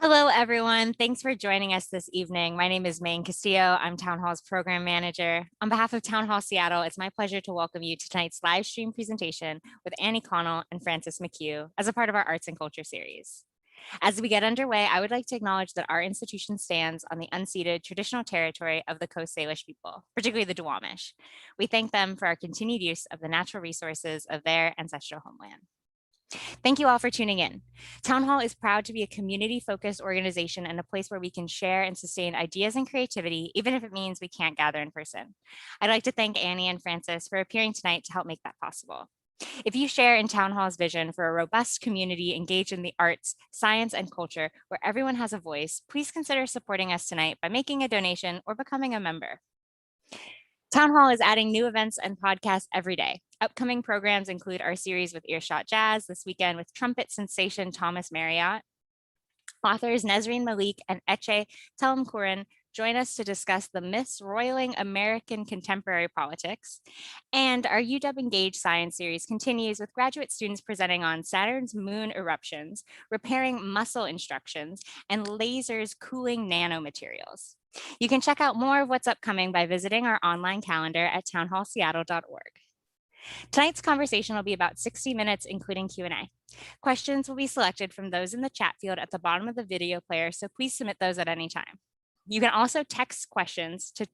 Hello, everyone. Thanks for joining us this evening. My name is Maine Castillo. I'm Town Hall's program manager. On behalf of Town Hall Seattle, it's my pleasure to welcome you to tonight's live stream presentation with Annie Connole and Frances McCue as a part of our Arts and Culture series. As we get underway, I would like to acknowledge that our institution stands on the unceded traditional territory of the Coast Salish people, particularly the Duwamish. We thank them for our continued use of the natural resources of their ancestral homeland. Thank you all for tuning in. Town Hall is proud to be a community-focused organization and a place where we can share and sustain ideas and creativity, even if it means we can't gather in person. I'd like to thank Annie and Frances for appearing tonight to help make that possible. If you share in Town Hall's vision for a robust community engaged in the arts, science, and culture, where everyone has a voice, please consider supporting us tonight by making a donation or becoming a member. Town Hall is adding new events and podcasts every day. Upcoming programs include our series with Earshot Jazz this weekend with trumpet sensation Thomas Marriott. Authors Nesreen Malik and Eche Telemkuran join us to discuss the misroiling American contemporary politics. And our UW Engage Science series continues with graduate students presenting on Saturn's moon eruptions, repairing muscle instructions, and lasers cooling nanomaterials. You can check out more of what's upcoming by visiting our online calendar at townhallseattle.org. Tonight's conversation will be about 60 minutes, including Q&A. Questions will be selected from those in the chat field at the bottom of the video player, so please submit those at any time. You can also text questions to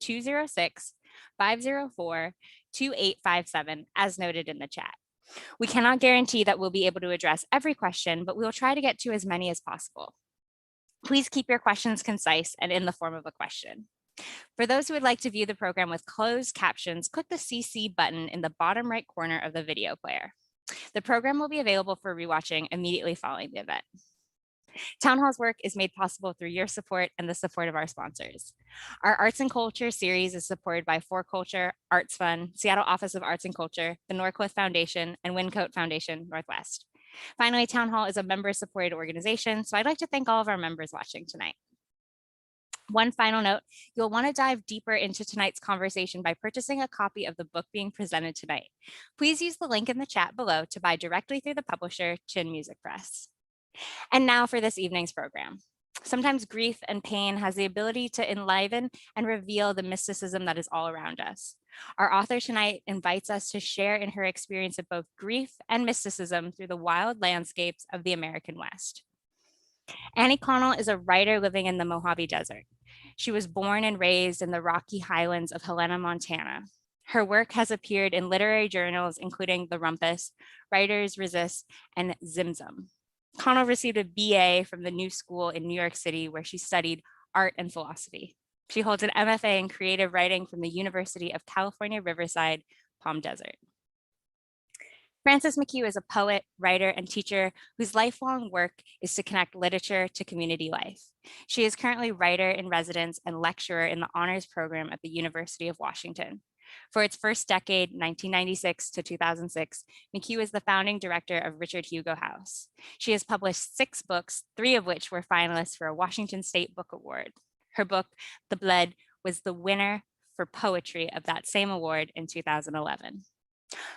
206-504-2857, as noted in the chat. We cannot guarantee that we'll be able to address every question, but we will try to get to as many as possible. Please keep your questions concise and in the form of a question. For those who would like to view the program with closed captions, click the CC button in the bottom right corner of the video player. The program will be available for rewatching immediately following the event. Town Hall's work is made possible through your support and the support of our sponsors. Our Arts and Culture series is supported by For Culture, Arts Fund, Seattle Office of Arts and Culture, the Norcliffe Foundation, and Wyncote Foundation Northwest. Finally, Town Hall is a member-supported organization, so I'd like to thank all of our members watching tonight. One final note, you'll want to dive deeper into tonight's conversation by purchasing a copy of the book being presented tonight. Please use the link in the chat below to buy directly through the publisher, Chin Music Press. And now for this evening's program. Sometimes grief and pain has the ability to enliven and reveal the mysticism that is all around us. Our author tonight invites us to share in her experience of both grief and mysticism through the wild landscapes of the American West. Annie Connole is a writer living in the Mojave Desert. She was born and raised in the Rocky Highlands of Helena, Montana. Her work has appeared in literary journals, including The Rumpus, Writers Resist, and Zimzum. Connell received a BA from the New School in New York City, where she studied art and philosophy. She holds an MFA in creative writing from the University of California, Riverside, Palm Desert. Frances McCue is a poet, writer, and teacher whose lifelong work is to connect literature to community life. She is currently writer in residence and lecturer in the honors program at the University of Washington. For its first decade, 1996 to 2006, McCue is the founding director of Richard Hugo House. She has published 6 books, 3 of which were finalists for a Washington State Book Award. Her book, The Blood, was the winner for poetry of that same award in 2011.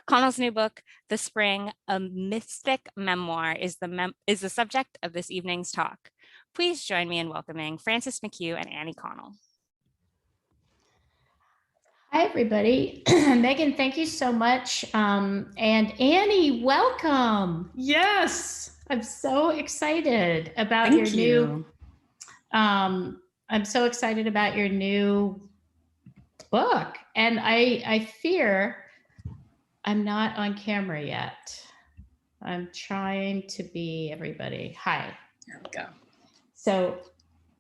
Connell's new book, The Spring, a mystic memoir, is the subject of this evening's talk. Please join me in welcoming Frances McCue and Annie Connole. Hi, everybody. Megan, thank you so much. And Annie, welcome. Yes, I'm so excited about your new, I'm so excited about your new book. And I fear I'm not on camera yet. I'm trying to be everybody. Hi. There we go. So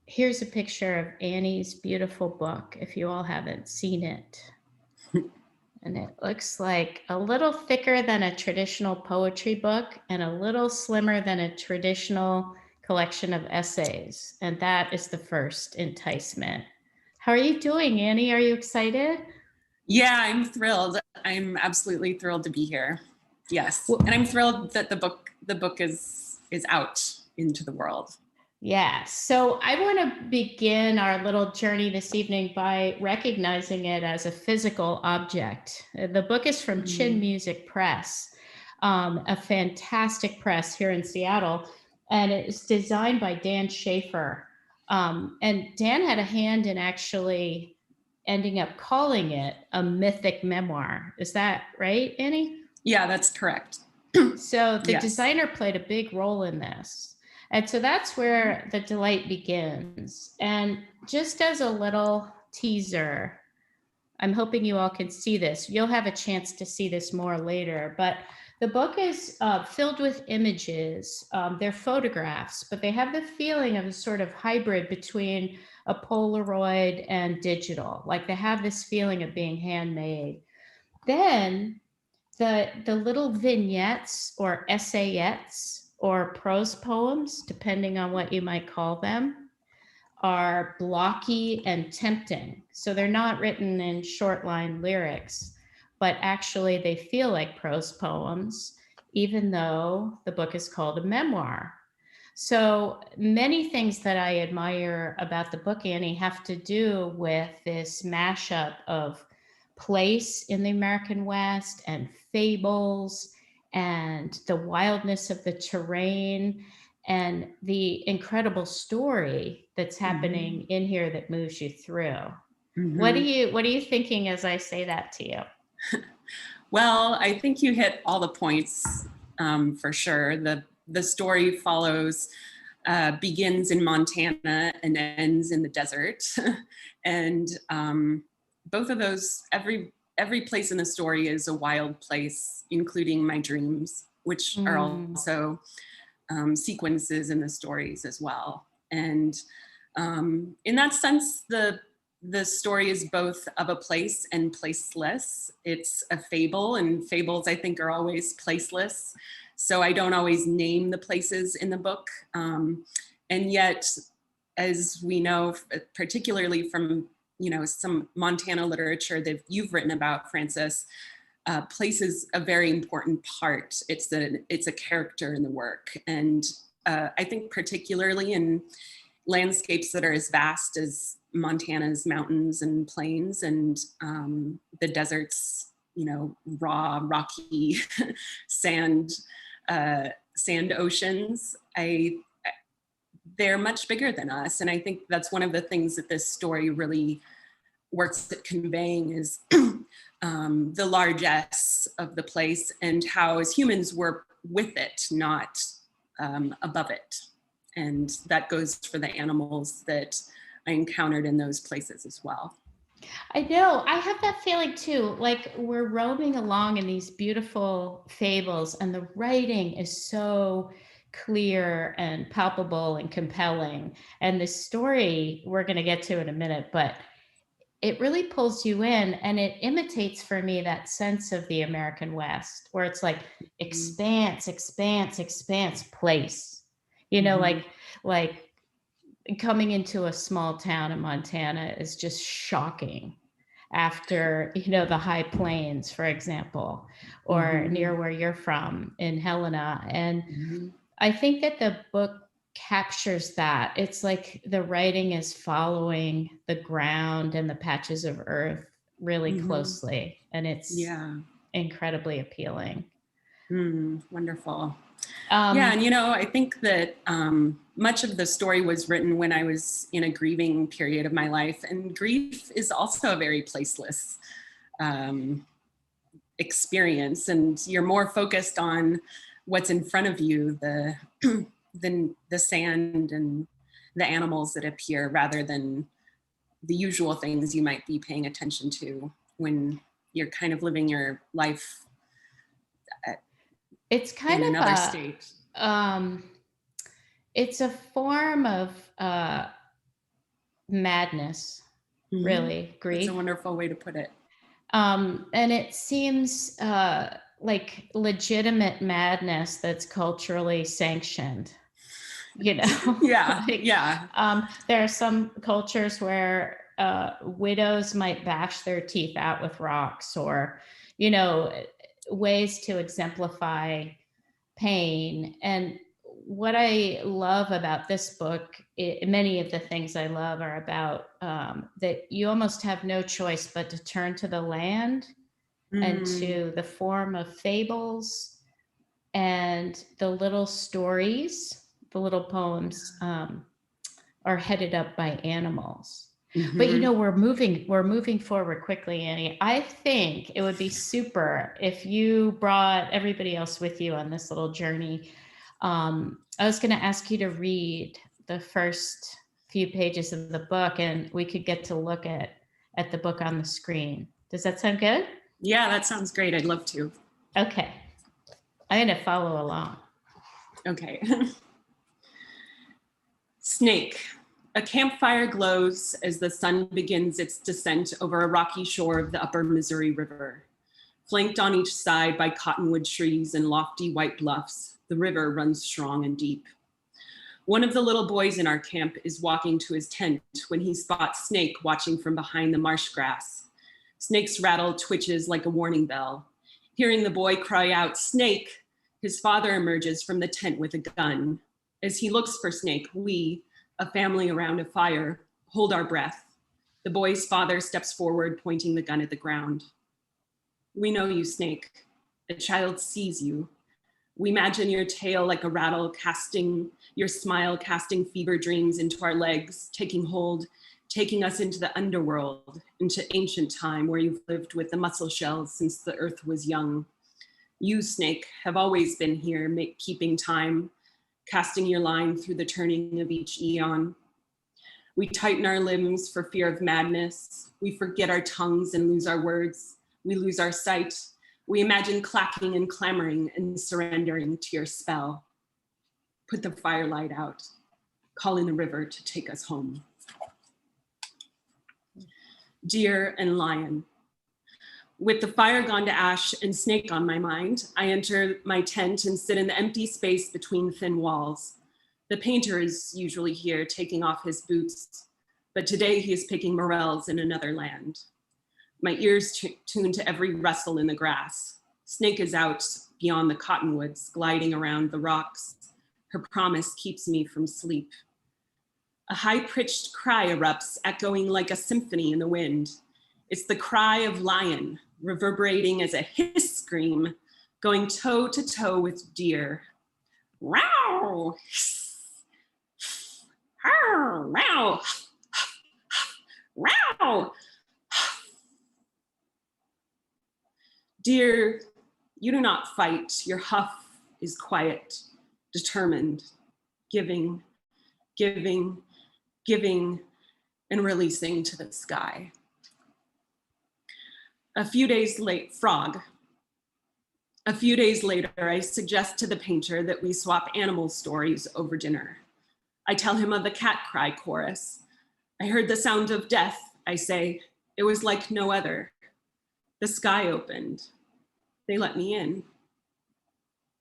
here's a picture of Annie's beautiful book, if you all haven't seen it. And it looks like a little thicker than a traditional poetry book and a little slimmer than a traditional collection of essays. And that is the first enticement. How are you doing, Annie? Are you excited? Yeah, I'm thrilled. I'm absolutely thrilled to be here. Yes. And I'm thrilled that the book is out into the world. Yeah, so I want to begin our little journey this evening by recognizing it as a physical object. The book is from Chin Music Press, a fantastic press here in Seattle. and it's designed by Dan Schaefer. And Dan had a hand in actually ending up calling it a mythic memoir. Is that right, Annie? Yeah, that's correct. So the designer played a big role in this. And so that's where the delight begins. And just as a little teaser, I'm hoping you all can see this. You'll have a chance to see this more later, but the book is filled with images. They're photographs, but they have the feeling of a sort of hybrid between a Polaroid and digital. Like they have this feeling of being handmade. Then the little vignettes or essayettes or prose poems, depending on what you might call them, are blocky and tempting. So they're not written in short line lyrics, but actually they feel like prose poems, even though the book is called a memoir. So many things that I admire about the book, Annie, have to do with this mashup of place in the American West and fables and the wildness of the terrain and the incredible story that's happening in here that moves you through. What are you thinking as I say that to you? Well, I think you hit all the points for sure. The story follows, begins in Montana and ends in the desert. And both of those, every place in the story is a wild place, including my dreams, which are also sequences in the stories as well. And in that sense, the story is both of a place and placeless. It's a fable, and fables I think are always placeless. So I don't always name the places in the book. And yet, as we know, particularly from some Montana literature that you've written about, Frances, place is a very important part. It's a character in the work. And I think particularly in landscapes that are as vast as Montana's mountains and plains and the desert's, raw, rocky sand oceans, they're much bigger than us. And I think that's one of the things that this story really works at conveying is the largesse of the place and how as humans we're with it, not above it. And that goes for the animals that I encountered in those places as well. I know, I have that feeling too. Like we're roaming along in these beautiful fables and the writing is so clear and palpable and compelling. And the story we're going to get to in a minute, but it really pulls you in and it imitates for me that sense of the American West where it's like expanse, place. Like coming into a small town in Montana is just shocking after, the high plains, for example, or near where you're from in Helena. And I think that the book captures that. It's like the writing is following the ground and the patches of earth really closely. And it's incredibly appealing. Wonderful. And I think that much of the story was written when I was in a grieving period of my life, and grief is also a very placeless experience, and you're more focused on what's in front of you, than the sand and the animals that appear, rather than the usual things you might be paying attention to when you're kind of living your life. It's kind of another state. It's a form of madness, really, grief. It's a wonderful way to put it. And it seems like legitimate madness that's culturally sanctioned. There are some cultures where widows might bash their teeth out with rocks, or ways to exemplify pain. And what I love about this book, many of the things I love are about that you almost have no choice but to turn to the land and to the form of fables and the little stories, the little poems are headed up by animals. Mm-hmm. But you know, we're moving forward quickly, Annie. I think it would be super if you brought everybody else with you on this little journey. I was going to ask you to read the first few pages of the book, and we could get to look at the book on the screen. Does that sound good? Yeah, that sounds great. I'd love to. Okay. I'm going to follow along. Okay. Snake. A campfire glows as the sun begins its descent over a rocky shore of the upper Missouri River. Flanked on each side by cottonwood trees and lofty white bluffs, the river runs strong and deep. One of the little boys in our camp is walking to his tent when he spots Snake watching from behind the marsh grass. Snake's rattle twitches like a warning bell. Hearing the boy cry out, "Snake!" his father emerges from the tent with a gun. As he looks for Snake, we, a family around a fire, hold our breath. The boy's father steps forward, pointing the gun at the ground. "We know you, Snake. The child sees you. We imagine your tail like a rattle, your smile casting fever dreams into our legs, taking hold, taking us into the underworld, into ancient time where you've lived with the mussel shells since the earth was young. You, Snake, have always been here, keeping time, casting your line through the turning of each eon. We tighten our limbs for fear of madness. We forget our tongues and lose our words. We lose our sight. We imagine clacking and clamoring and surrendering to your spell. Put the firelight out. Call in the river to take us home." Deer and lion. With the fire gone to ash and Snake on my mind, I enter my tent and sit in the empty space between thin walls. The painter is usually here taking off his boots, but today he is picking morels in another land. My ears tune to every rustle in the grass. Snake is out beyond the cottonwoods, gliding around the rocks. Her promise keeps me from sleep. A high-pitched cry erupts, echoing like a symphony in the wind. It's the cry of lion, reverberating as a hiss scream, going toe to toe with deer. Row! Row! Row! Dear, you do not fight. Your huff is quiet, determined, giving, giving, giving, and releasing to the sky. A few days later, I suggest to the painter that we swap animal stories over dinner. I tell him of the cat cry chorus. I heard the sound of death, I say. It was like no other. The sky opened. They let me in.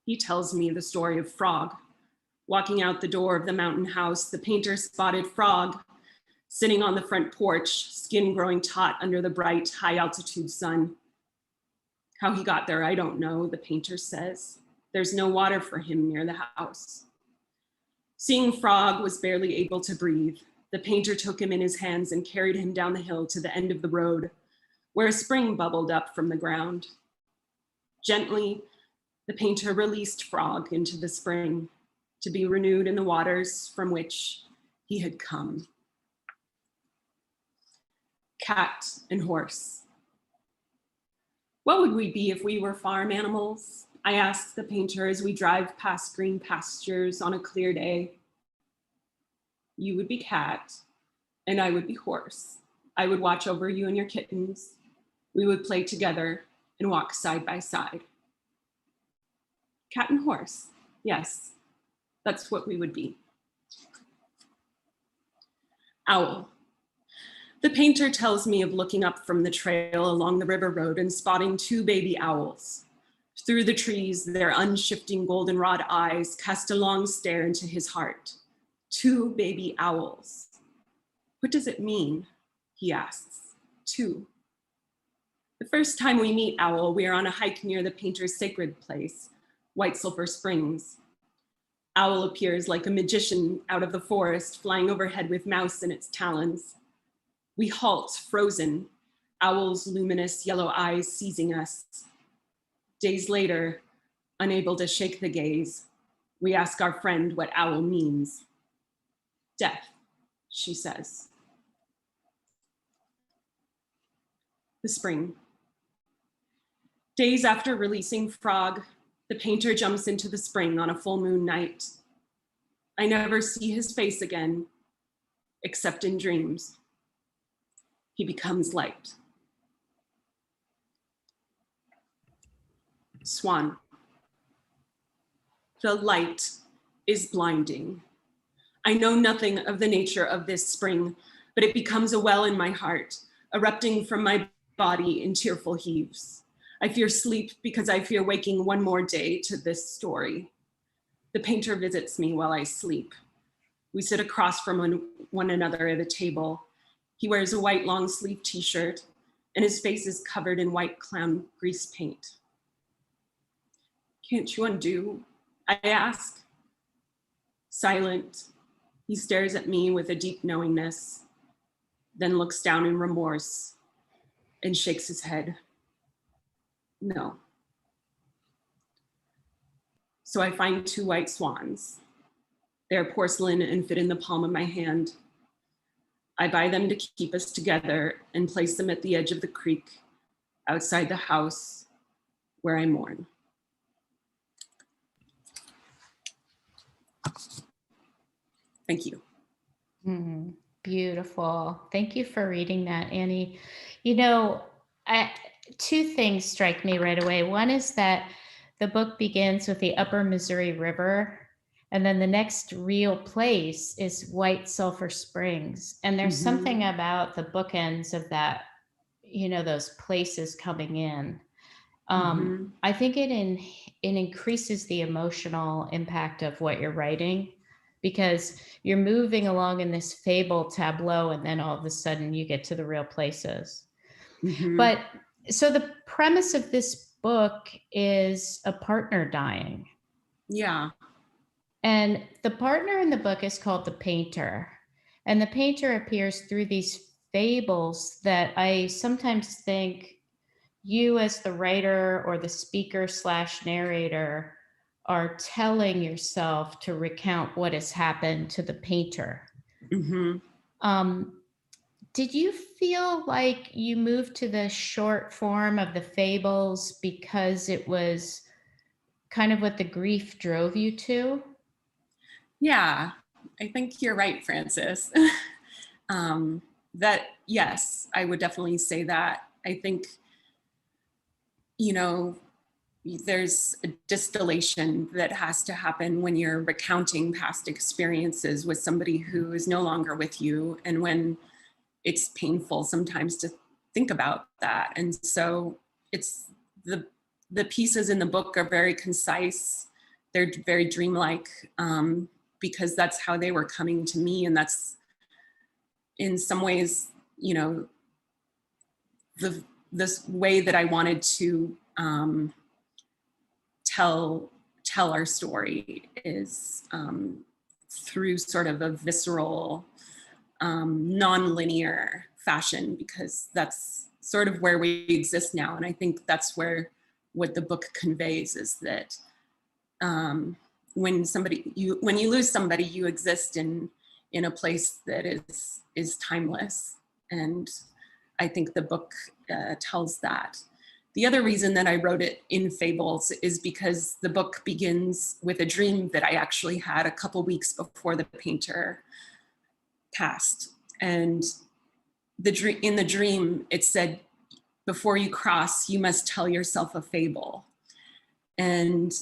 He tells me the story of Frog. Walking out the door of the mountain house, the painter spotted Frog sitting on the front porch, skin growing taut under the bright, high-altitude sun. How he got there, I don't know, the painter says. There's no water for him near the house. Seeing Frog was barely able to breathe. The painter took him in his hands and carried him down the hill to the end of the road, where a spring bubbled up from the ground. Gently, the painter released Frog into the spring to be renewed in the waters from which he had come. Cat and horse. What would we be if we were farm animals? I asked the painter as we drive past green pastures on a clear day. You would be cat, and I would be horse. I would watch over you and your kittens. We would play together and walk side by side. Cat and horse, yes, that's what we would be. Owl. The painter tells me of looking up from the trail along the river road and spotting two baby owls. Through the trees, their unshifting goldenrod eyes cast a long stare into his heart. Two baby owls. What does it mean? He asks. Two. The first time we meet Owl, we are on a hike near the painter's sacred place, White Sulphur Springs. Owl appears like a magician out of the forest, flying overhead with mouse in its talons. We halt, frozen, Owl's luminous yellow eyes seizing us. Days later, unable to shake the gaze, We ask our friend what owl means. Death, she says. The spring. Days after releasing Frog, the painter jumps into the spring on a full moon night. I never see his face again, except in dreams. He becomes light. Swan. The light is blinding. I know nothing of the nature of this spring, but it becomes a well in my heart, erupting from my body in tearful heaves. I fear sleep because I fear waking one more day to this story. The painter visits me while I sleep. We sit across from one another at a table. He wears a white long sleeve t-shirt and his face is covered in white clown grease paint. Can't you undo? I ask. Silent, he stares at me with a deep knowingness, then looks down in remorse and shakes his head. No. So I find 2 white swans. They're porcelain and fit in the palm of my hand. I buy them to keep us together and place them at the edge of the creek outside the house where I mourn. Thank you. Beautiful. Thank you for reading that, Annie. You know, 2 things strike me right away. One is that the book begins with the Upper Missouri River, and then the next real place is White Sulphur Springs. And there's something about the bookends of that, you know, those places coming in. I think it increases the emotional impact of what you're writing, because you're moving along in this fable tableau and then all of a sudden you get to the real places. But so the premise of this book is a partner dying. Yeah. And the partner in the book is called the painter. And the painter appears through these fables that I sometimes think you as the writer or the speaker / narrator are telling yourself to recount what has happened to the painter. Did you feel like you moved to the short form of the fables because it was kind of what the grief drove you to? Yeah, I think you're right, Frances. That, yes, I would definitely say that. I think, you know, there's a distillation that has to happen when you're recounting past experiences with somebody who is no longer with you, and when it's painful sometimes to think about that. And so it's the pieces in the book are very concise. They're very dreamlike, because that's how they were coming to me. And that's in some ways, you know, this way that I wanted to tell our story is through sort of a visceral, non-linear fashion, because that's sort of where we exist now. And I think that's where what the book conveys is that when you lose somebody, you exist in a place that is timeless. And I think the book tells that. The other reason that I wrote it in fables is because the book begins with a dream that I actually had a couple weeks before the painter passed. And in the dream, it said, before you cross, you must tell yourself a fable. And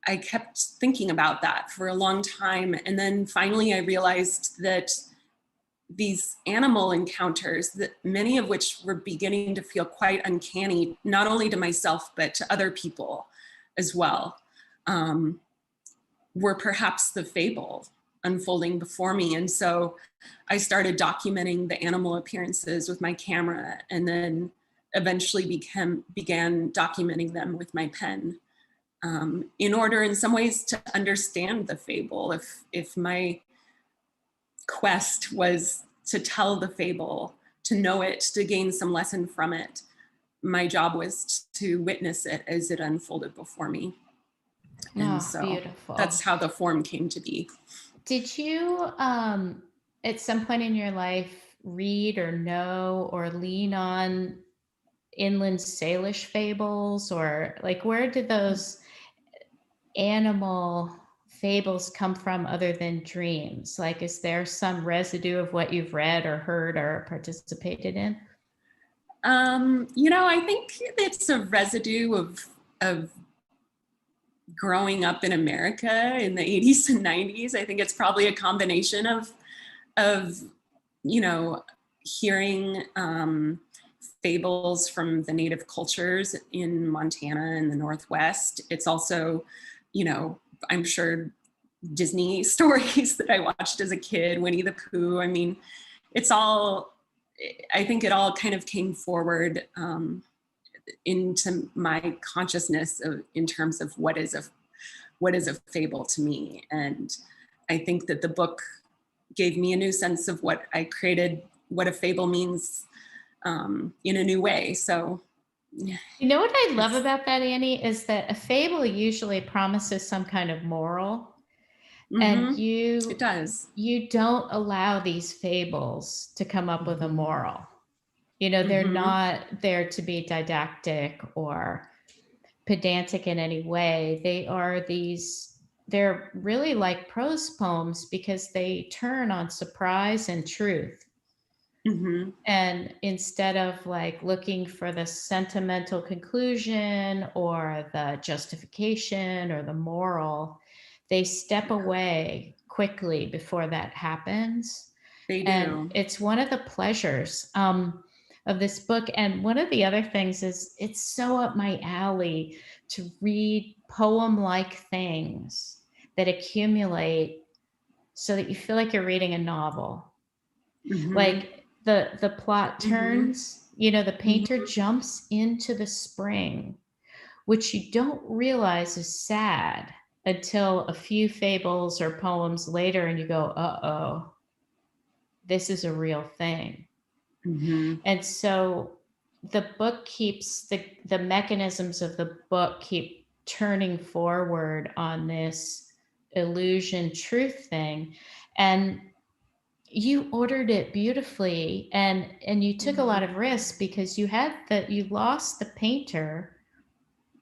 I kept thinking about that for a long time. And then finally I realized that these animal encounters, that many of which were beginning to feel quite uncanny, not only to myself, but to other people as well, were perhaps the fable unfolding before me. And so I started documenting the animal appearances with my camera, and then eventually began documenting them with my pen, in order in some ways to understand the fable. If my quest was to tell the fable, to know it, to gain some lesson from it, my job was to witness it as it unfolded before me. And Oh, so beautiful. that's how the form came to be. Did you, at some point in your life, read or know or lean on inland Salish fables, or like where did those animal fables come from other than dreams? Like, is there some residue of what you've read or heard or participated in? I think it's a residue of growing up in America in the 80s and 90s. I think it's probably a combination of hearing fables from the native cultures in Montana and the Northwest. It's also, I'm sure Disney stories that I watched as a kid, Winnie the Pooh. I mean, I think it all kind of came forward into my consciousness in terms of what is a fable to me. And I think that the book gave me a new sense of what I created, what a fable means in a new way. So, you know what I love about that, Annie, is that a fable usually promises some kind of moral. And it does. You don't allow these fables to come up with a moral. They're not there to be didactic or pedantic in any way. They're really like prose poems because they turn on surprise and truth. And instead of like looking for the sentimental conclusion or the justification or the moral, they step away quickly before that happens. They do. And it's one of the pleasures of this book. And one of the other things is it's so up my alley to read poem-like things that accumulate so that you feel like you're reading a novel. Like the plot turns, the painter jumps into the spring, which you don't realize is sad until a few fables or poems later, and you go, uh-oh, this is a real thing. And so the book keeps, the mechanisms of the book keep turning forward on this illusion truth thing. And you ordered it beautifully, and you took a lot of risks because you lost the painter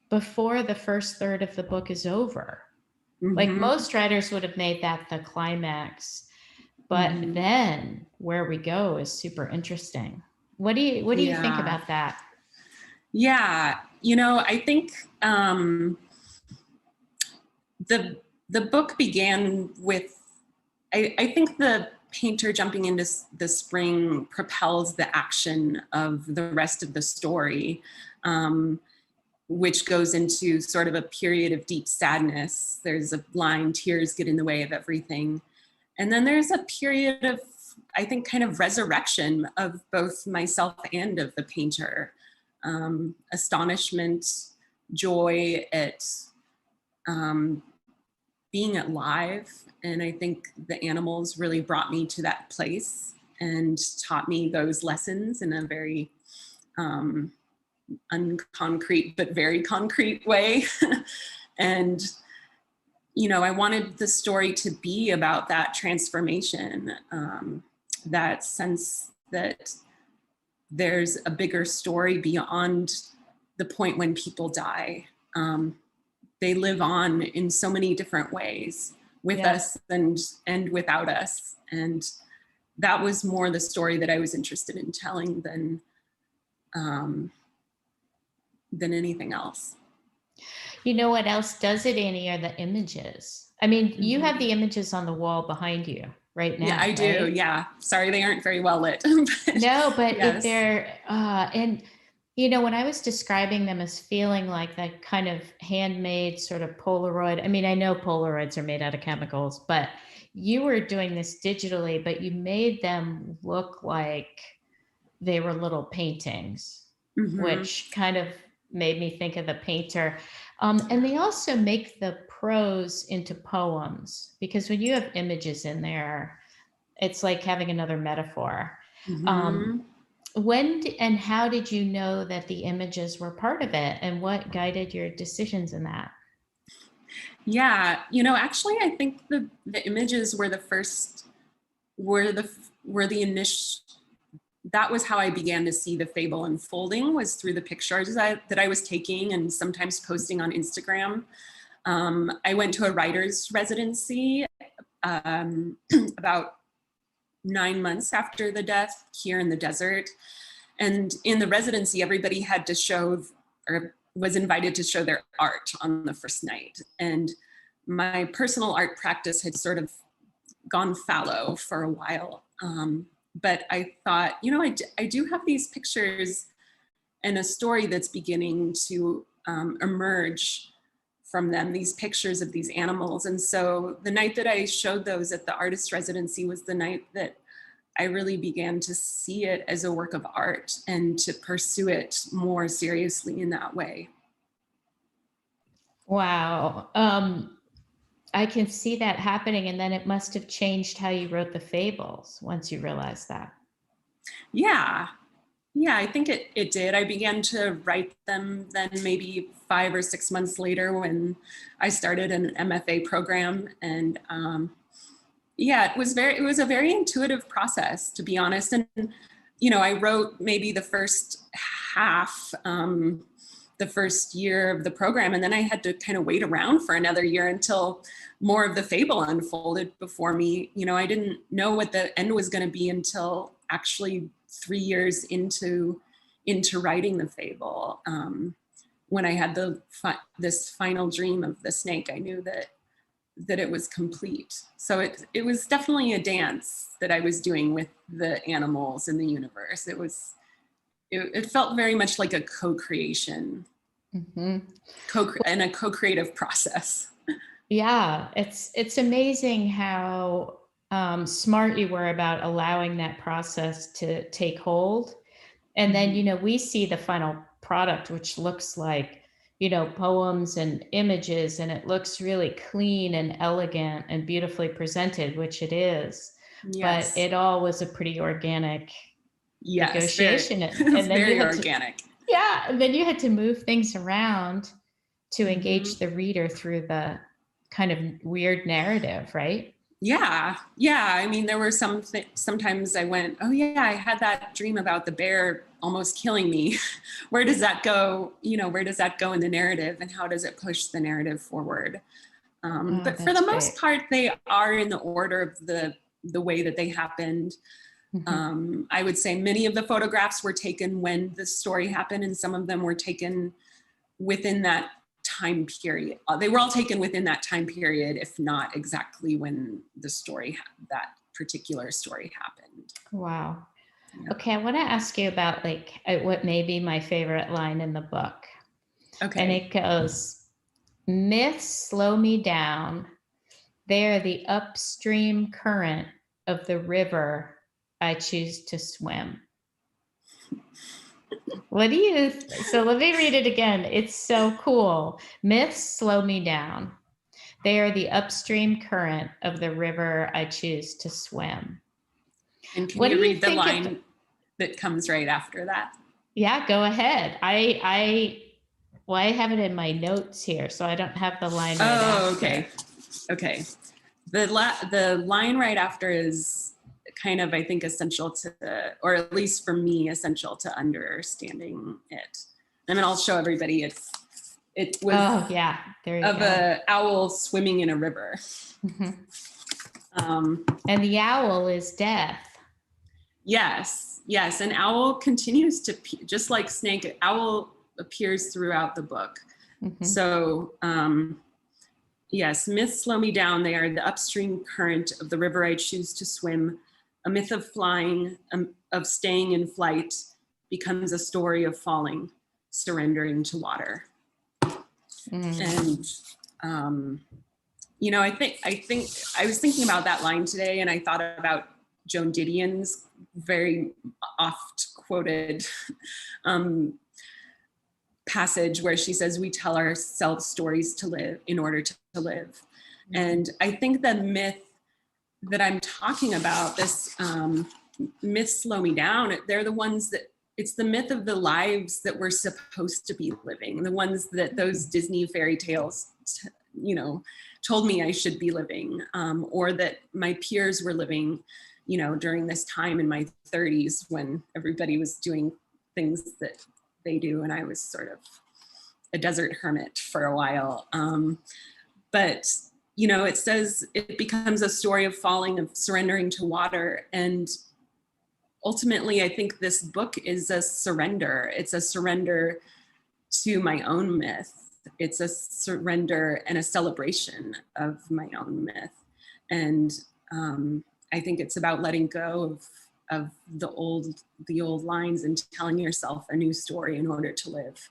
before the first third of the book is over. Like most writers would have made that the climax, but then where we go is super interesting. What do you think about that? Yeah, I think the book began with, I think the painter jumping into the spring propels the action of the rest of the story, which goes into sort of a period of deep sadness. There's a line, tears get in the way of everything. And then there's a period of, I think, kind of resurrection of both myself and of the painter. Astonishment, joy at being alive. And I think the animals really brought me to that place and taught me those lessons in a very unconcrete but very concrete way. And I wanted the story to be about that transformation, that sense that there's a bigger story beyond the point when people die. They live on in so many different ways with us and without us. And that was more the story that I was interested in telling than anything else. You know what else does it, Annie, are the images. I mean, you have the images on the wall behind you right now. Yeah, I do. Right? Yeah. Sorry, they aren't very well lit. No, but yes. They're, and when I was describing them as feeling like that kind of handmade sort of Polaroid, I mean, I know Polaroids are made out of chemicals, but you were doing this digitally, but you made them look like they were little paintings, which kind of made me think of the painter. And they also make the prose into poems, because when you have images in there, it's like having another metaphor. When and how did you know that the images were part of it, and what guided your decisions in that? Yeah, actually, I think the images were the first, were the initial. That was how I began to see the fable unfolding, was through the pictures that I was taking and sometimes posting on Instagram. I went to a writer's residency about 9 months after the death here in the desert. And in the residency, everybody had to show, or was invited to show their art on the first night. And my personal art practice had sort of gone fallow for a while. But I thought, I do have these pictures and a story that's beginning to emerge from them, these pictures of these animals. And so the night that I showed those at the artist residency was the night that I really began to see it as a work of art and to pursue it more seriously in that way. Wow. I can see that happening, and then it must have changed how you wrote the fables once you realized that. Yeah, I think it did. I began to write them then maybe 5 or 6 months later when I started an MFA program. And it was a very intuitive process, to be honest. And, I wrote maybe the first half, the first year of the program, and then I had to kind of wait around for another year until more of the fable unfolded before me. I didn't know what the end was going to be until actually 3 years into writing the fable. When I had this final dream of the snake, I knew that it was complete. So it was definitely a dance that I was doing with the animals in the universe. It felt very much like a co-creation, and a co-creative process. Yeah, it's amazing how smart you were about allowing that process to take hold. And then, we see the final product, which looks like, poems and images, and it looks really clean and elegant and beautifully presented, which it is. Yes. But it all was a pretty organic negotiation. Very, and then very organic. Yeah. And then you had to move things around to engage the reader through the kind of weird narrative, right? Yeah. I mean, there were sometimes I went, oh yeah, I had that dream about the bear almost killing me. Where does that go? Where does that go in the narrative, and how does it push the narrative forward? But for the most part, they are in the order of the way that they happened. I would say many of the photographs were taken when the story happened, and some of them were taken within that time period. They were all taken within that time period, if not exactly when that particular story happened. Wow. Yeah. Okay, I want to ask you about what may be my favorite line in the book. Okay. And it goes, myths slow me down. They are the upstream current of the river I choose to swim. So let me read it again. It's so cool. Myths slow me down. They are the upstream current of the river I choose to swim. And can you read the line that comes right after that? Yeah, go ahead. I have it in my notes here, so I don't have the line right after. Okay. The line right after is kind of, I think, essential to, or at least for me, essential to understanding it. And then I'll show everybody it was an owl swimming in a river. And the owl is death. Yes. And owl continues to, just like snake, owl appears throughout the book. So, yes, myths slow me down. They are the upstream current of the river I choose to swim. A myth of flying, of staying in flight, becomes a story of falling, surrendering to water. And, I think I was thinking about that line today, and I thought about Joan Didion's very oft quoted passage where she says, we tell ourselves stories to live in order to live. And I think the myth that I'm talking about, this myths slow me down, they're the ones that, it's the myth of the lives that we're supposed to be living, the ones that those Disney fairy tales told me I should be living, or that my peers were living, during this time in my 30s when everybody was doing things that they do, and I was sort of a desert hermit for a while. But it says it becomes a story of falling, of surrendering to water. And ultimately, I think this book is a surrender. It's a surrender to my own myth. It's a surrender and a celebration of my own myth. And I think it's about letting go of the old lines and telling yourself a new story in order to live.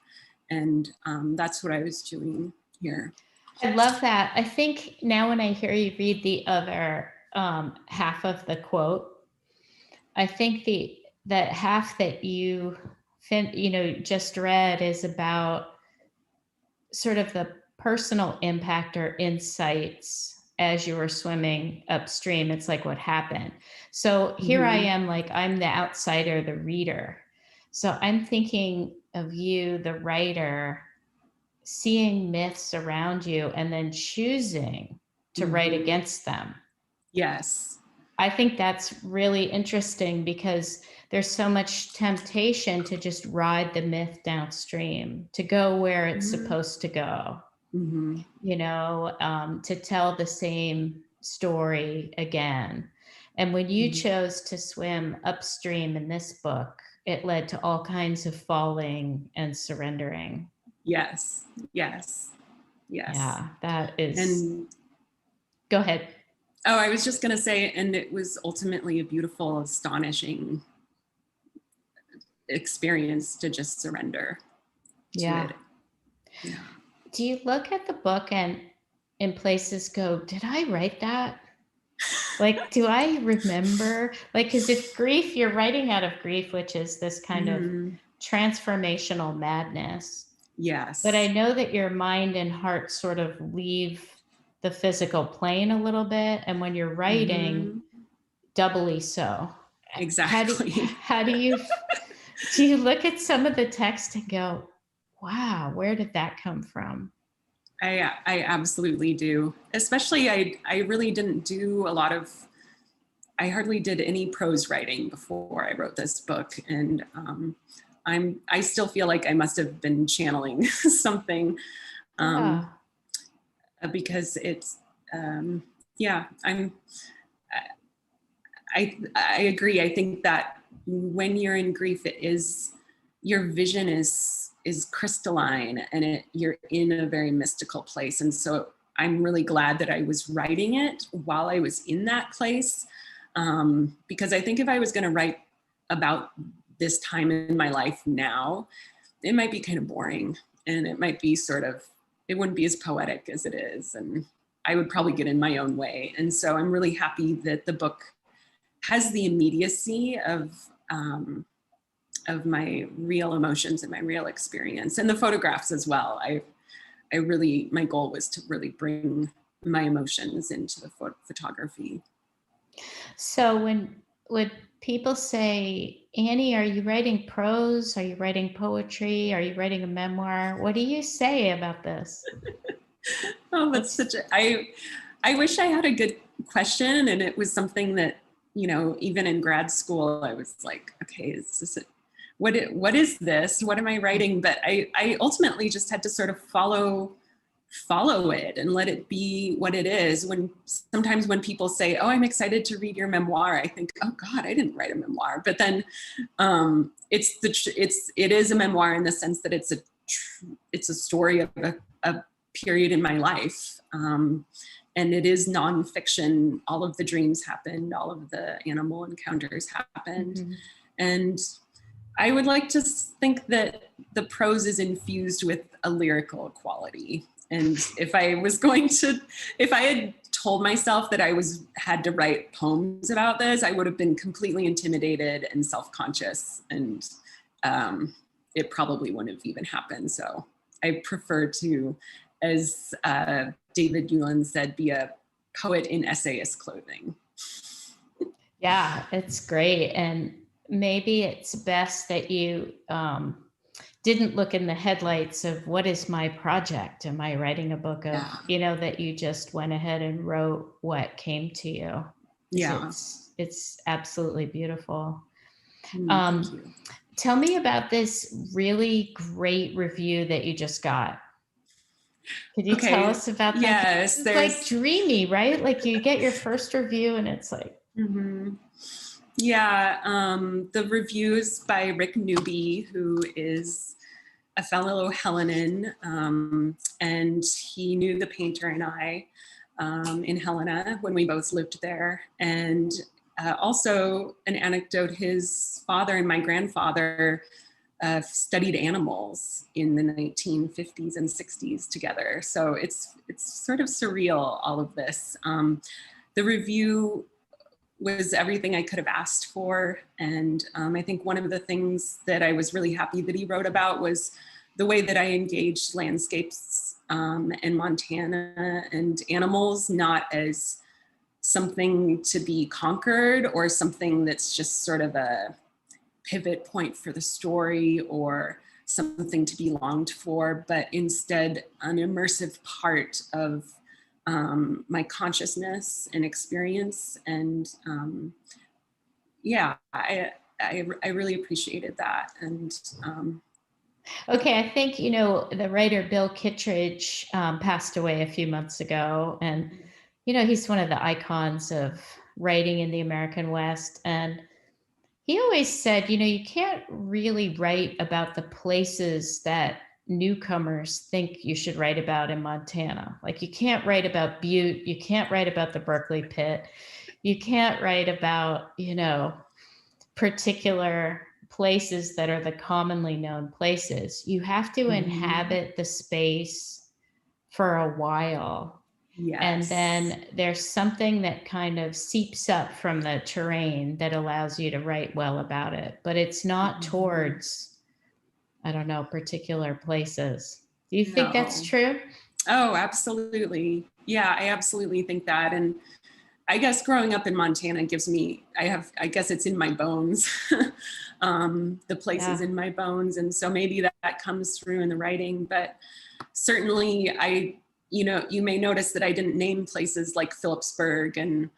And that's what I was doing here. I love that. I think now when I hear you read the other half of the quote, I think that half that you just read is about sort of the personal impact or insights as you were swimming upstream. It's like what happened. So here I am, like I'm the outsider, the reader. So I'm thinking of you, the writer, seeing myths around you and then choosing to write against them. Yes. I think that's really interesting because there's so much temptation to just ride the myth downstream, to go where it's supposed to go, to tell the same story again. And when you chose to swim upstream in this book, it led to all kinds of falling and surrendering. Yes. Yeah, that is. And go ahead. Oh, I was just going to say, and it was ultimately a beautiful, astonishing experience to just surrender to it. Yeah. Do you look at the book and in places go, did I write that? Like, do I remember? Like, because if grief, you're writing out of grief, which is this kind of transformational madness. Yes. But I know that your mind and heart sort of leave the physical plane a little bit. And when you're writing, doubly so. Exactly. How do you look at some of the text and go, wow, where did that come from? I absolutely do. Especially, I really didn't do I hardly did any prose writing before I wrote this book. And I still feel like I must have been channeling something. Because it's, I agree. I think that when you're in grief, your vision is crystalline and you're in a very mystical place. And so I'm really glad that I was writing it while I was in that place. Because I think if I was going to write about this time in my life now, it might be kind of boring and it might be it wouldn't be as poetic as it is. And I would probably get in my own way. And so I'm really happy that the book has the immediacy of my real emotions and my real experience, and the photographs as well. My goal was to really bring my emotions into the photography. So when people say, Annie, are you writing prose? Are you writing poetry? Are you writing a memoir? What do you say about this? Oh, that's I wish I had a good question. And it was something that, even in grad school, I was like, okay, what is this? What am I writing? But I ultimately just had to sort of follow it and let it be what it is. Sometimes when people say, oh, I'm excited to read your memoir, I think, oh God, I didn't write a memoir. But then it is a memoir in the sense that it's a story of a period in my life. And it is nonfiction. All of the dreams happened. All of the animal encounters happened. And I would like to think that the prose is infused with a lyrical quality. And if I had told myself that I had to write poems about this, I would have been completely intimidated and self-conscious, and it probably wouldn't have even happened. So I prefer to, as David Ulin said, be a poet in essayist clothing. Yeah, it's great. And maybe it's best that you didn't look in the headlights of what is my project? Am I writing a book of, that you just went ahead and wrote what came to you. Yeah. It's absolutely beautiful. Thank you. Tell me about this really great review that you just got. Could you tell us about that? Yes. It's like dreamy, right? Like you get your first review and it's like. Yeah. The reviews by Rick Newby, who is a fellow Hellenan, and he knew the painter and I in Helena when we both lived there. And also an anecdote, his father and my grandfather studied animals in the 1950s and 60s together. So it's sort of surreal, all of this. The review was everything I could have asked for. And I think one of the things that I was really happy that he wrote about was the way that I engaged landscapes in Montana and animals, not as something to be conquered or something that's just sort of a pivot point for the story or something to be longed for, but instead an immersive part of my consciousness and experience. And I really appreciated that. And okay, I think, the writer Bill Kittredge passed away a few months ago. And, he's one of the icons of writing in the American West. And he always said, you can't really write about the places that newcomers think you should write about in Montana. Like you can't write about Butte. You can't write about the Berkeley Pit. You can't write about, particular places that are the commonly known places. You have to inhabit the space for a while. Yes. And then there's something that kind of seeps up from the terrain that allows you to write well about it, but it's not towards, I don't know, particular places. Do you think that's true? Oh, absolutely. Yeah, I absolutely think that. And I guess growing up in Montana gives me, I guess it's in my bones, the places in my bones. And so maybe that comes through in the writing, but certainly you may notice that I didn't name places like Phillipsburg and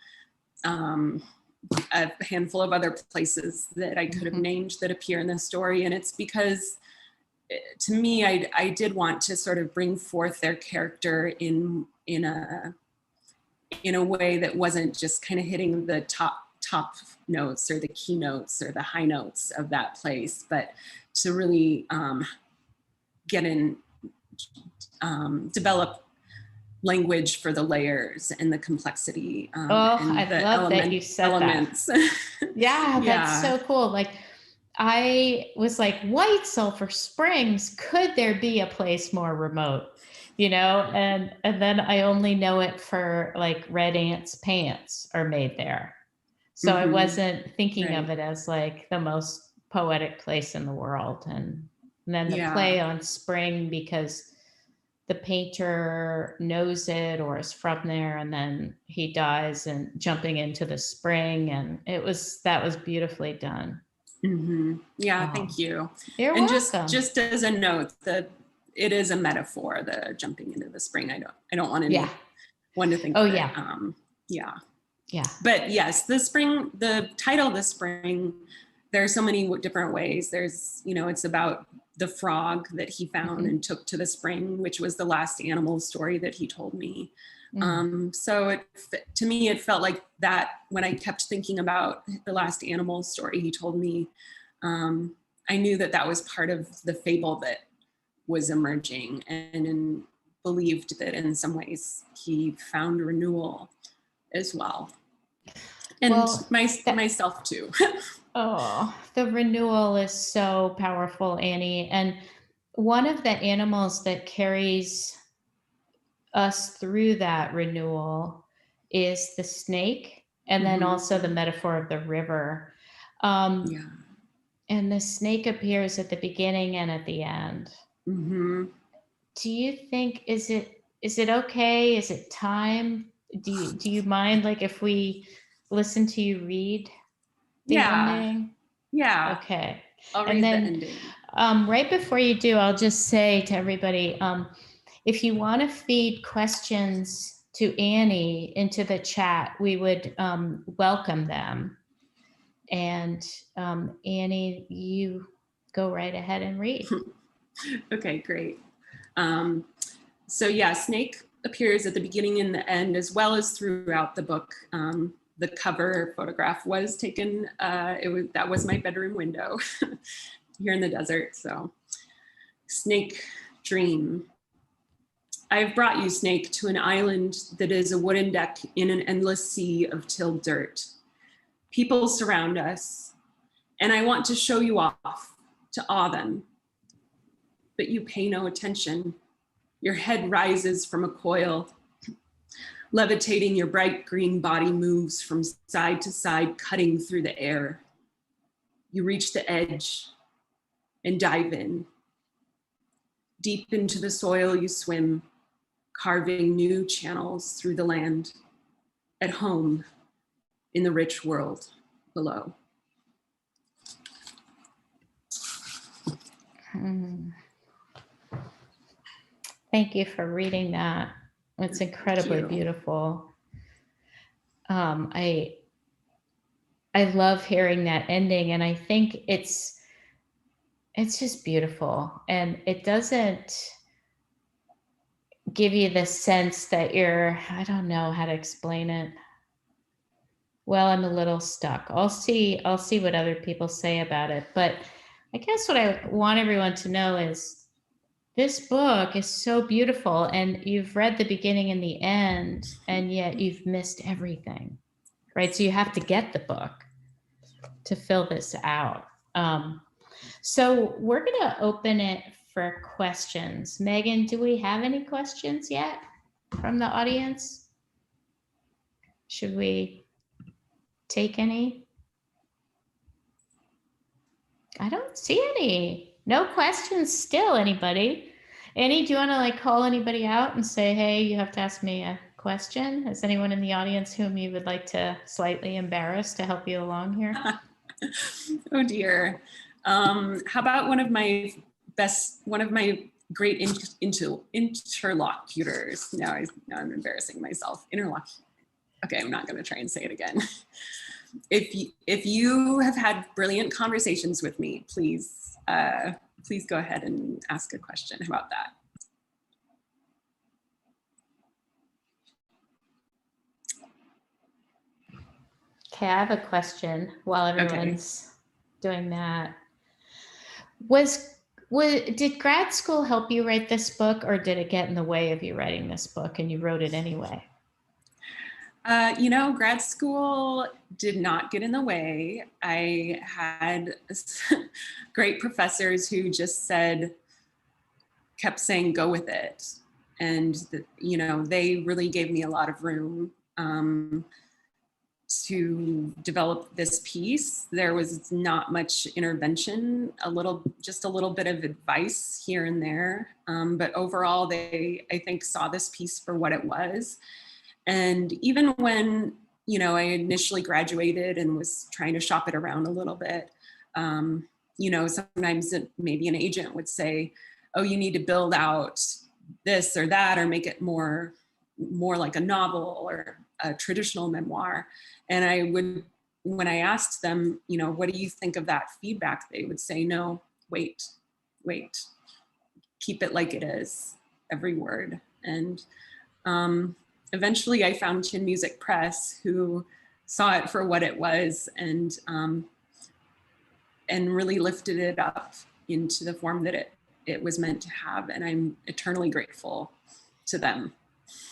a handful of other places that I could have named that appear in the story. And it's because to me, I did want to sort of bring forth their character in a way that wasn't just kind of hitting the top notes or the keynotes or the high notes of that place, but to really get in, develop language for the layers and the complexity. And I love that you said elements. That. Yeah, that's so cool. Like I was like, White Sulphur Springs, could there be a place more remote? And then I only know it for like Red Ant's pants are made there. So I wasn't thinking of it as like the most poetic place in the world. And then the play on spring because the painter knows it or is from there, and then he dies and jumping into the spring. And that was beautifully done. Yeah, thank you. You're welcome. Just as a note, it is a metaphor, the jumping into the spring. I don't want anyone to think But yes, the title, The Spring, there are so many different ways. There's, it's about the frog that he found and took to the spring, which was the last animal story that he told me. So to me, it felt like that when I kept thinking about the last animal story he told me, I knew that was part of the fable that was emerging, and believed that in some ways he found renewal as well. And myself too. Oh, the renewal is so powerful, Annie. And one of the animals that carries us through that renewal is the snake, and then also the metaphor of the river. And the snake appears at the beginning and at the end. Do you think, is it okay? Is it time? Do you mind, like, if we listen to you read the ending? Yeah. Okay. I'll And read then, the ending. Right before you do, I'll just say to everybody, if you want to feed questions to Annie into the chat, we would welcome them. And Annie, you go right ahead and read. Okay, great. So yeah, Snake appears at the beginning and the end, as well as throughout the book. The cover photograph was taken, that was my bedroom window here in the desert. So Snake dream. I have brought you, Snake, to an island that is a wooden deck in an endless sea of tilled dirt. People surround us, and I want to show you off, to awe them. But you pay no attention. Your head rises from a coil. Levitating, your bright green body moves from side to side, cutting through the air. You reach the edge and dive in. Deep into the soil you swim, carving new channels through the land, at home in the rich world below. Thank you for reading that. It's incredibly beautiful. I love hearing that ending, and I think it's just beautiful, and it doesn't give you the sense that you're, I don't know how to explain it. Well, I'm a little stuck. I'll see what other people say about it, but I guess what I want everyone to know is this book is so beautiful, and you've read the beginning and the end, and yet you've missed everything, right? So you have to get the book to fill this out. So we're going to open it for questions. Megan, do we have any questions yet from the audience? Should we take any? I don't see any. No questions still, anybody. Annie, do you want to call anybody out and say, hey, you have to ask me a question? Is anyone in the audience whom you would like to slightly embarrass to help you along here? Oh dear. How about one of my great interlocutors. Now I'm embarrassing myself. Okay, I'm not going to try and say it again. If you have had brilliant conversations with me, please go ahead and ask a question. How about that? Okay, I have a question while everyone's doing that. Did grad school help you write this book, or did it get in the way of you writing this book and you wrote it anyway? Grad school did not get in the way. I had great professors who just kept saying, go with it. And, they really gave me a lot of room to develop this piece. There was not much intervention, just a little bit of advice here and there. But overall, they, I think, saw this piece for what it was. And even when, I initially graduated and was trying to shop it around a little bit, sometimes maybe an agent would say, oh, you need to build out this or that, or make it more like a novel or a traditional memoir. And when I asked them, what do you think of that feedback? They would say, no, wait, keep it like it is, every word. And eventually I found Chin Music Press, who saw it for what it was and really lifted it up into the form that it was meant to have. And I'm eternally grateful to them.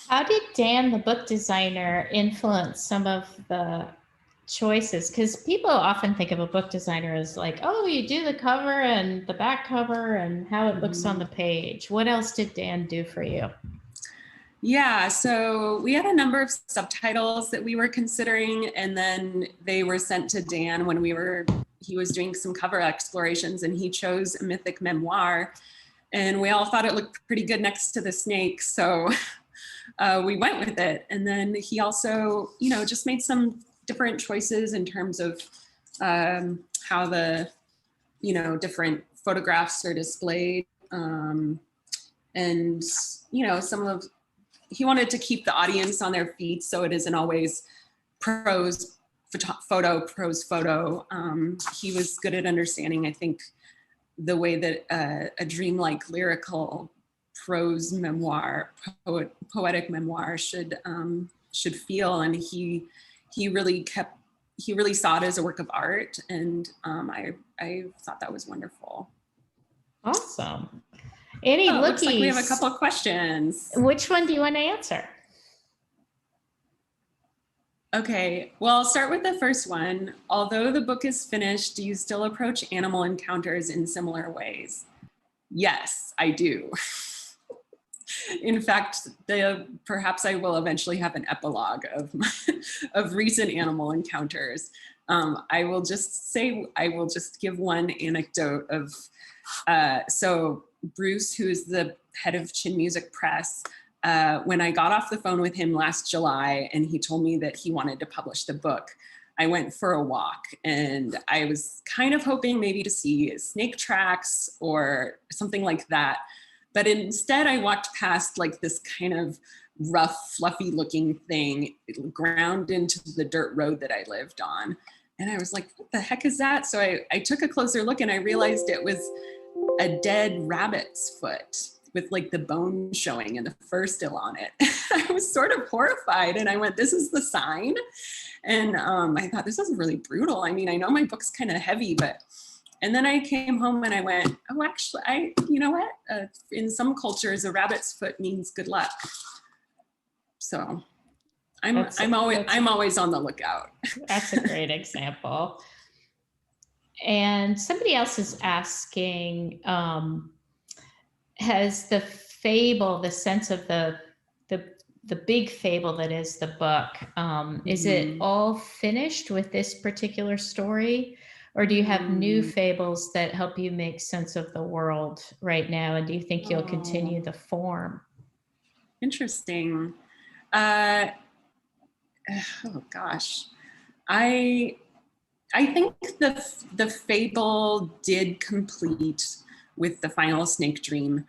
How did Dan, the book designer, influence some of the choices? Because people often think of a book designer as oh, you do the cover and the back cover and how it looks on the page. What else did Dan do for you? Yeah, so we had a number of subtitles that we were considering, and then they were sent to Dan when he was doing some cover explorations, and he chose a mythic memoir, and we all thought it looked pretty good next to the snake, so we went with it. And then he also, just made some different choices in terms of how the you know, different photographs are displayed. And, you know, he wanted to keep the audience on their feet, so it isn't always prose photo, prose photo. He was good at understanding, I think, the way that a dreamlike lyrical prose memoir, poetic memoir should feel, and he really saw it as a work of art, and I thought that was wonderful. Awesome. Annie, looks like we have a couple of questions. Which one do you want to answer? Okay, well, I'll start with the first one. Although the book is finished, do you still approach animal encounters in similar ways? Yes, I do. In fact, perhaps I will eventually have an epilogue of recent animal encounters. I will just give one anecdote of, so Bruce, who is the head of Chin Music Press, when I got off the phone with him last July and he told me that he wanted to publish the book, I went for a walk, and I was kind of hoping maybe to see snake tracks or something like that. But instead I walked past like this kind of rough, fluffy looking thing ground into the dirt road that I lived on. And I was like, what the heck is that? So I took a closer look and I realized it was a dead rabbit's foot with like the bone showing and the fur still on it. I was sort of horrified, and I went, this is the sign? And I thought, this is really brutal. I mean, I know my book's kind of heavy, but, and then I came home and I went, oh, actually, you know what? In some cultures, a rabbit's foot means good luck. So I'm always on the lookout. That's a great example. And somebody else is asking, has the fable, the sense of the big fable that is the book, is it all finished with this particular story? Or do you have new fables that help you make sense of the world right now? And do you think you'll continue the form? Interesting. Oh gosh. I think the fable did complete with the final snake dream,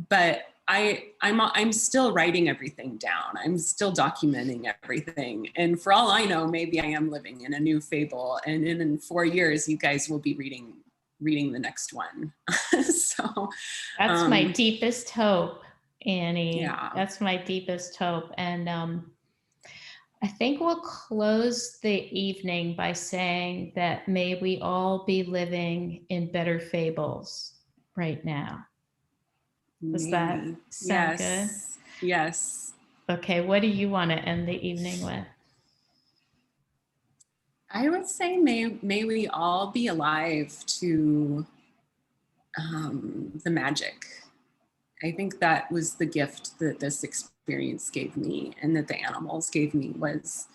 but I'm still writing everything down. I'm still documenting everything. And for all I know, maybe I am living in a new fable, and in 4 years, you guys will be reading the next one. So that's my deepest hope, Annie. Yeah. That's my deepest hope. And I think we'll close the evening by saying that may we all be living in better fables right now. Does that sound good? Yes. Okay, what do you want to end the evening with? I would say may we all be alive to the magic. I think that was the gift that this experience gave me, and that the animals gave me, was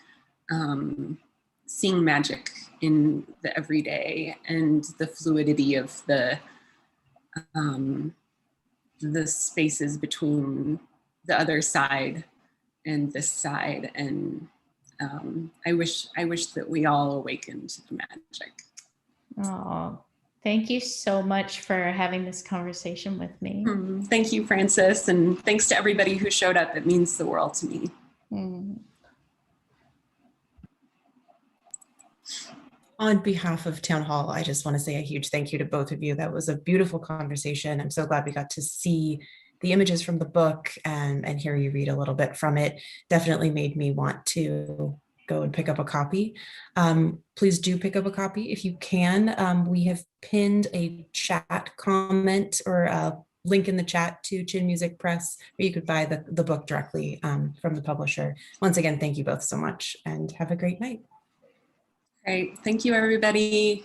seeing magic in the everyday and the fluidity of the spaces between the other side and this side. And I wish that we all awakened to the magic. Oh, thank you so much for having this conversation with me. Thank you, Frances, and thanks to everybody who showed up. It means the world to me. On behalf of Town Hall, I just want to say a huge thank you to both of you. That was a beautiful conversation. I'm so glad we got to see the images from the book and hear you read a little bit from it. Definitely made me want to go and pick up a copy. Please do pick up a copy if you can. We have pinned a chat comment or a link in the chat to Chin Music Press, where you could buy the book directly from the publisher. Once again, thank you both so much, and have a great night. Great. Thank you, everybody.